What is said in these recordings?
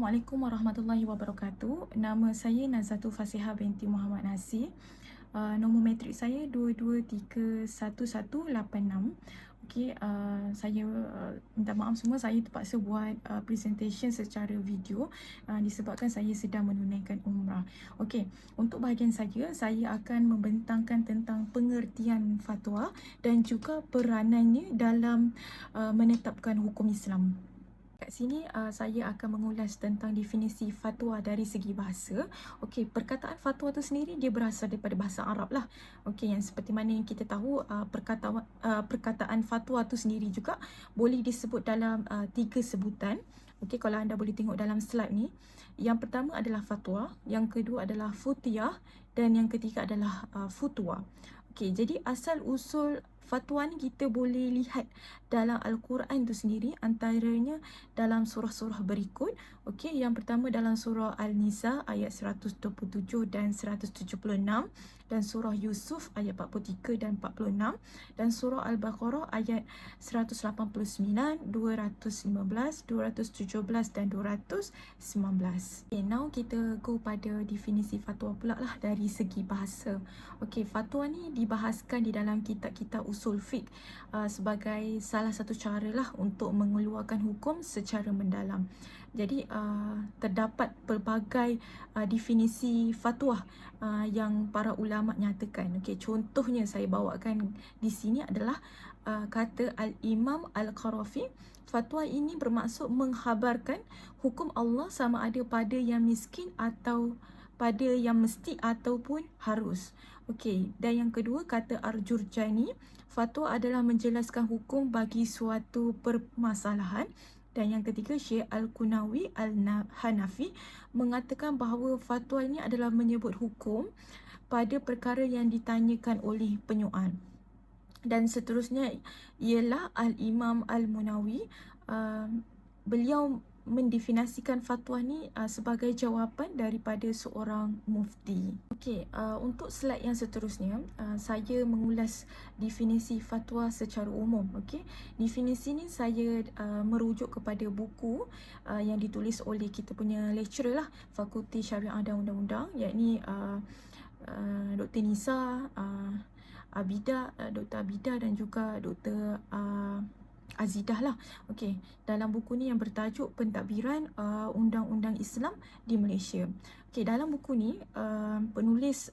Assalamualaikum warahmatullahi wabarakatuh. Nama saya Nazatul Fasihah binti Muhammad Nasir. Nombor matrik saya 22311186. Okey, saya minta maaf semua, saya terpaksa buat presentation secara video disebabkan saya sedang menunaikan umrah. Okey, untuk bahagian saya akan membentangkan tentang pengertian fatwa dan juga peranannya dalam menetapkan hukum Islam. Kat sini saya akan mengulas tentang definisi fatwa dari segi bahasa. Okey, perkataan fatwa tu sendiri dia berasal daripada bahasa Arab lah. Okey, yang seperti mana yang kita tahu perkataan fatwa tu sendiri juga boleh disebut dalam tiga sebutan. Okey, kalau anda boleh tengok dalam slide ni. Yang pertama adalah fatwa, yang kedua adalah futiyah dan yang ketiga adalah futwa. Okey, jadi asal usul fatwa ni kita boleh lihat dalam Al-Quran tu sendiri, antaranya dalam surah-surah berikut. Okey, yang pertama dalam surah Al-Nisa ayat 127 dan 176, dan surah Yusuf ayat 43 dan 46, dan surah Al-Baqarah ayat 189, 215, 217 dan 219. Okay, now kita go pada definisi fatwa pula lah dari segi bahasa. Okey, fatwa ni dibahaskan di dalam kitab-kitab usul fiqh sebagai salah satu cara lah untuk mengeluarkan hukum secara mendalam. Jadi terdapat pelbagai definisi fatwa yang para ulama nyatakan. Okey, contohnya saya bawakan di sini adalah kata Al-Imam Al-Qarafi. Fatwa ini bermaksud menghabarkan hukum Allah sama ada pada yang miskin atau pada yang mesti ataupun harus. Okey, dan yang kedua kata Ar-Jurjani, fatwa adalah menjelaskan hukum bagi suatu permasalahan. Dan yang ketiga, Syekh Al-Qunawi Al-Hanafi mengatakan bahawa fatwa ini adalah menyebut hukum pada perkara yang ditanyakan oleh penyual. Dan seterusnya ialah Al-Imam Al-Munawi. Beliau mendefinisikan fatwa ni sebagai jawapan daripada seorang mufti. Okey, untuk slide yang seterusnya, saya mengulas definisi fatwa secara umum. Okey, definisi ni saya merujuk kepada buku yang ditulis oleh kita punya lecturer lah, Fakulti Syariah dan Undang-Undang, yakni Dr. Nisa, Dr. Abida dan juga Dr. Azidah lah. Okey, dalam buku ni yang bertajuk Pentadbiran Undang-Undang Islam di Malaysia. Okey, dalam buku ni penulis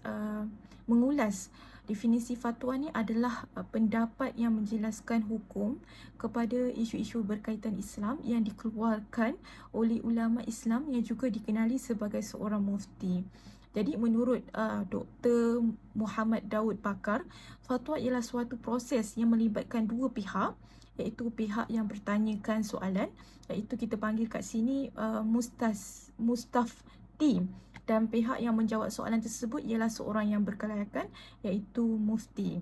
mengulas definisi fatwa ni adalah pendapat yang menjelaskan hukum kepada isu-isu berkaitan Islam yang dikeluarkan oleh ulama Islam yang juga dikenali sebagai seorang mufti. Jadi menurut Dr. Muhammad Daud Bakar, fatwa ialah suatu proses yang melibatkan dua pihak, iaitu pihak yang bertanyakan soalan, iaitu kita panggil kat sini mustafti, dan pihak yang menjawab soalan tersebut ialah seorang yang berkelayakan, iaitu mufti.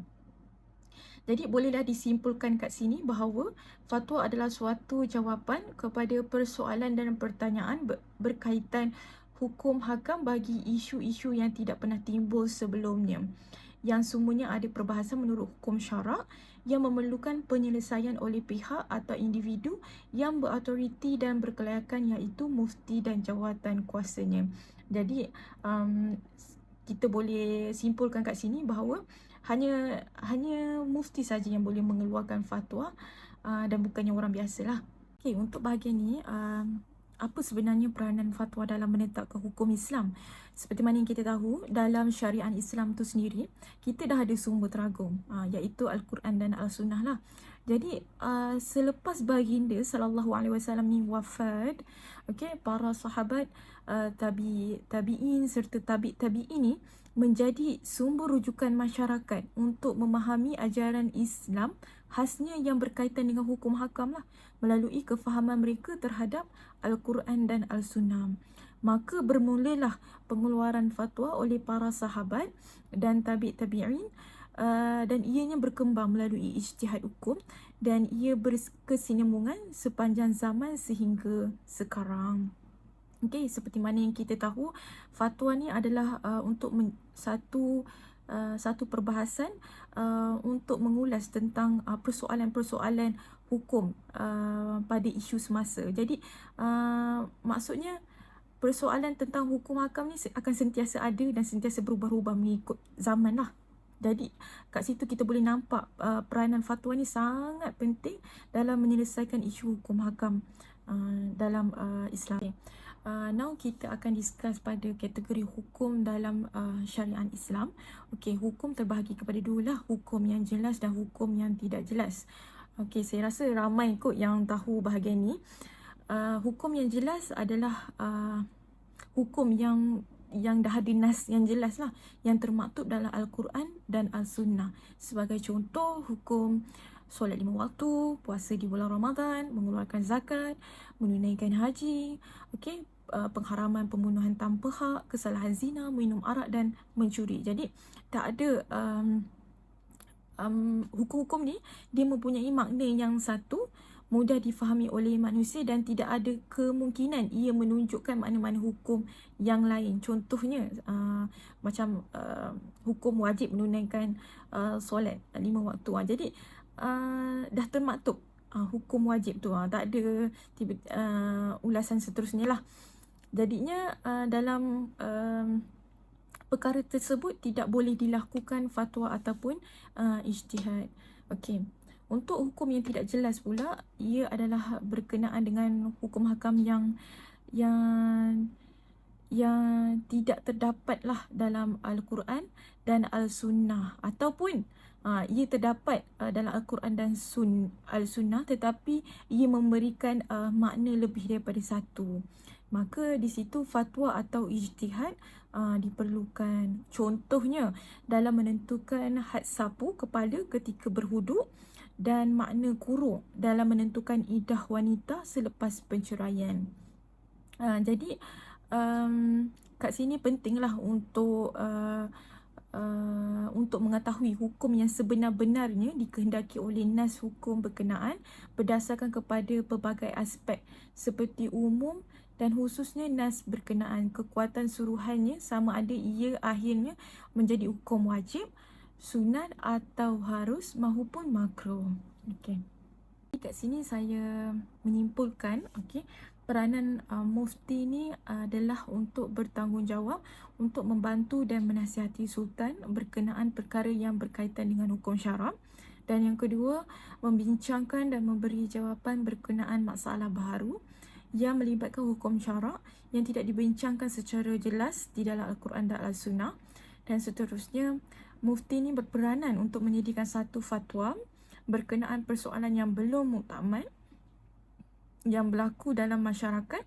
Jadi bolehlah disimpulkan kat sini bahawa fatwa adalah suatu jawapan kepada persoalan dan pertanyaan berkaitan hukum hakam bagi isu-isu yang tidak pernah timbul sebelumnya, yang semuanya ada perbahasan menurut hukum syarak yang memerlukan penyelesaian oleh pihak atau individu yang berautoriti dan berkelayakan, iaitu mufti dan jawatan kuasanya. Jadi kita boleh simpulkan kat sini bahawa hanya mufti saja yang boleh mengeluarkan fatwa dan bukannya orang biasalah. Okey, untuk bahagian ni apa sebenarnya peranan fatwa dalam menetapkan hukum Islam? Seperti mana yang kita tahu, dalam syariat Islam tu sendiri, kita dah ada sumber teragum, iaitu Al-Quran dan Al-Sunnah lah. Jadi selepas baginda SAW ni wafat, okay, para sahabat, tabi'in serta tabi'in ni menjadi sumber rujukan masyarakat untuk memahami ajaran Islam, khasnya yang berkaitan dengan hukum hakam lah, melalui kefahaman mereka terhadap Al-Quran dan Al-Sunnah. Maka bermulalah pengeluaran fatwa oleh para sahabat dan tabi'in, dan ianya berkembang melalui ijtihad hukum, dan ia berkesinambungan sepanjang zaman sehingga sekarang. Okey, seperti mana yang kita tahu, fatwa ni adalah untuk satu perbahasan untuk mengulas tentang persoalan-persoalan hukum pada isu semasa. Jadi maksudnya persoalan tentang hukum hakam ni akan sentiasa ada dan sentiasa berubah-ubah mengikut zaman lah. Jadi kat situ kita boleh nampak peranan fatwa ni sangat penting dalam menyelesaikan isu hukum hakam dalam Islam. Okay. Now kita akan discuss pada kategori hukum dalam syariat Islam. Okey, hukum terbahagi kepada dua lah, hukum yang jelas dan hukum yang tidak jelas. Okey, saya rasa ramai kot yang tahu bahagian ni. Hukum yang jelas adalah hukum yang dah ada nas yang jelas lah, yang termaktub dalam Al-Quran dan Al-Sunnah. Sebagai contoh, hukum solat 5 waktu, puasa di bulan Ramadan, mengeluarkan zakat, menunaikan haji, okey, pengharaman pembunuhan tanpa hak, kesalahan zina, minum arak dan mencuri. Jadi tak ada hukum-hukum ni dia mempunyai makna yang satu, mudah difahami oleh manusia dan tidak ada kemungkinan ia menunjukkan makna-makna hukum yang lain. Contohnya macam hukum wajib menunaikan solat 5 waktu. Jadi dah termaktub hukum wajib tu, tak ada ulasan seterusnya lah. Jadinya dalam perkara tersebut tidak boleh dilakukan fatwa ataupun ijtihad. Okey. Untuk hukum yang tidak jelas pula, ia adalah berkenaan dengan hukum hakam yang tidak terdapat lah dalam Al-Quran dan Al-Sunnah, ataupun ia terdapat dalam Al-Quran dan Al-Sunnah tetapi ia memberikan makna lebih daripada satu. Maka di situ fatwa atau ijtihad diperlukan. Contohnya dalam menentukan had sapu kepala ketika berhuduk dan makna kurung dalam menentukan iddah wanita selepas penceraian. Jadi kat sini pentinglah untuk mengetahui hukum yang sebenar-benarnya dikehendaki oleh nas hukum berkenaan berdasarkan kepada pelbagai aspek seperti umum dan khususnya nas berkenaan, kekuatan suruhannya sama ada ia akhirnya menjadi hukum wajib, sunat atau harus maupun makruh. Okey. Kat sini saya menyimpulkan, okey, peranan mufti ni adalah untuk bertanggungjawab untuk membantu dan menasihati sultan berkenaan perkara yang berkaitan dengan hukum syarak. Dan yang kedua, membincangkan dan memberi jawapan berkenaan masalah baharu yang melibatkan hukum syarak yang tidak dibincangkan secara jelas di dalam Al-Quran dan Al-Sunnah. Dan seterusnya, mufti ni berperanan untuk menyediakan satu fatwa berkenaan persoalan yang belum muktamad yang berlaku dalam masyarakat,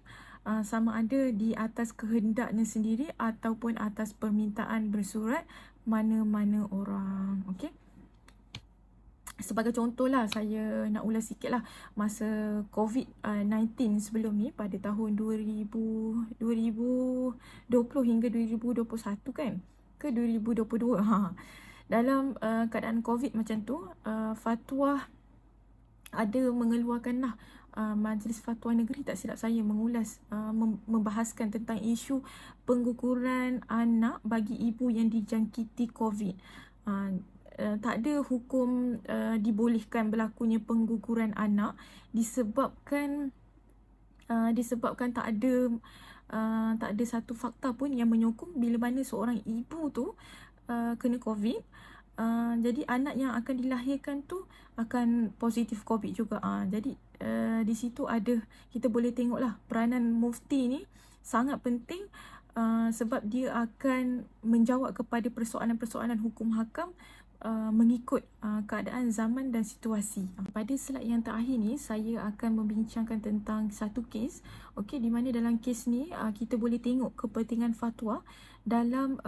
sama ada di atas kehendaknya sendiri ataupun atas permintaan bersurat mana-mana orang. Okey. Sebagai contoh lah, saya nak ulas sikit lah masa COVID-19 sebelum ni pada tahun 2020 hingga 2021 kan, ke 2022. Dalam keadaan COVID macam tu, fatwa ada mengeluarkan lah, Majlis Fatwa Negeri tak silap saya mengulas, membahaskan tentang isu pengguguran anak bagi ibu yang dijangkiti COVID. Tak ada hukum dibolehkan berlakunya pengguguran anak disebabkan tak ada satu fakta pun yang menyokong bila mana seorang ibu tu kena COVID. Jadi anak yang akan dilahirkan tu akan positif COVID juga. Jadi di situ kita boleh tengoklah peranan mufti ni sangat penting, sebab dia akan menjawab kepada persoalan-persoalan hukum hakam mengikut keadaan zaman dan situasi. Pada slide yang terakhir ni saya akan membincangkan tentang satu kes, okey, di mana dalam kes ni kita boleh tengok kepentingan fatwa dalam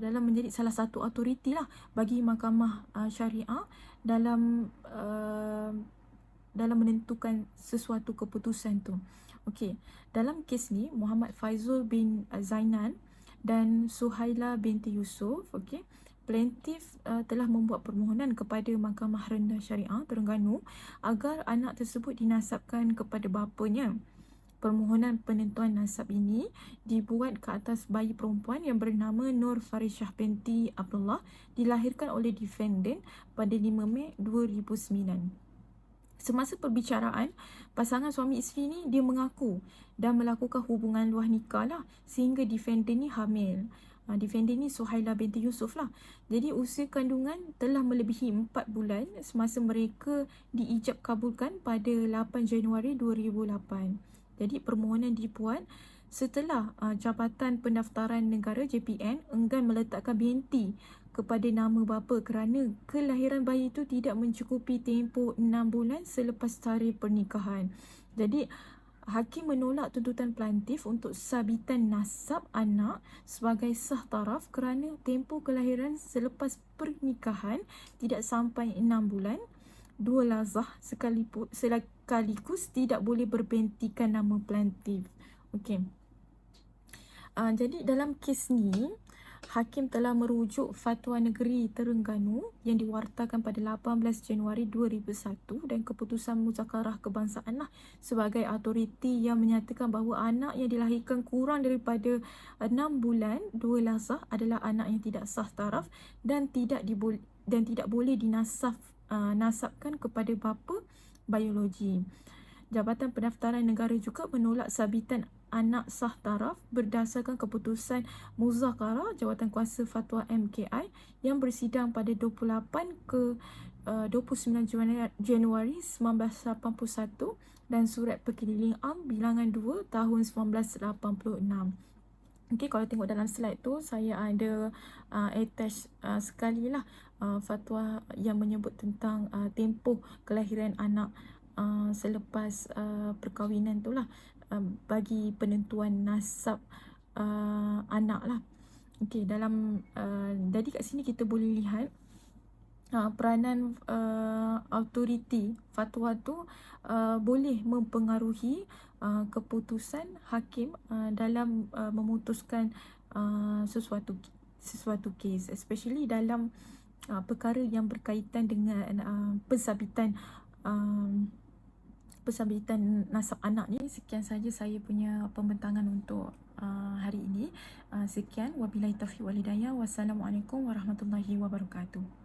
menjadi salah satu autoriti lah bagi mahkamah syariah dalam menentukan sesuatu keputusan tu. Okey, dalam kes ni Muhammad Faizul bin Zainan dan Suhaila binti Yusuf, okey, plaintiff telah membuat permohonan kepada Mahkamah Rendah Syariah Terengganu agar anak tersebut dinasabkan kepada bapanya. Permohonan penentuan nasab ini dibuat ke atas bayi perempuan yang bernama Nur Farishah binti Abdullah, dilahirkan oleh defendant pada 5 Mei 2009. Semasa perbicaraan, pasangan suami isteri ni dia mengaku dan melakukan hubungan luar nikah lah sehingga defender ni hamil. Defender ni Suhaila binti Yusof lah. Jadi usia kandungan telah melebihi 4 bulan semasa mereka diijab kabulkan pada 8 Januari 2008. Jadi permohonan dibuat setelah Jabatan Pendaftaran Negara JPN enggan meletakkan binti kepada nama bapa kerana kelahiran bayi itu tidak mencukupi tempoh 6 bulan selepas tarikh pernikahan. Jadi hakim menolak tuntutan pelantif untuk sabitan nasab anak sebagai sah taraf kerana tempoh kelahiran selepas pernikahan tidak sampai 6 bulan. Dua lazah sekaligus tidak boleh berbentikan nama pelantif. Okey. Jadi dalam kes ni, hakim telah merujuk Fatwa Negeri Terengganu yang diwartakan pada 18 Januari 2001 dan keputusan Muzakarah Kebangsaan lah sebagai autoriti yang menyatakan bahawa anak yang dilahirkan kurang daripada 6 bulan, dua lazah adalah anak yang tidak sah taraf dan tidak boleh nasabkan kepada bapa biologi. Jabatan Pendaftaran Negara juga menolak sabitan anak sah taraf berdasarkan keputusan Muzakarah Jawatankuasa Fatwa MKI yang bersidang pada 28 ke 29 Januari 1981 dan Surat Perkeliling Am Bilangan 2 tahun 1986. Okey, kalau tengok dalam slide tu saya ada attach sekali lah fatwa yang menyebut tentang tempoh kelahiran anak selepas perkahwinan tu lah, bagi penentuan nasab anak lah. Okey, dalam jadi kat sini kita boleh lihat peranan autoriti fatwa tu boleh mempengaruhi keputusan hakim dalam memutuskan sesuatu kes, especially dalam perkara yang berkaitan dengan pensabitan nasab anak ni. Sekian saja saya punya pembentangan untuk hari ini. Sekian, wabillahi taufiq wal hidayah. Wassalamualaikum warahmatullahi wabarakatuh.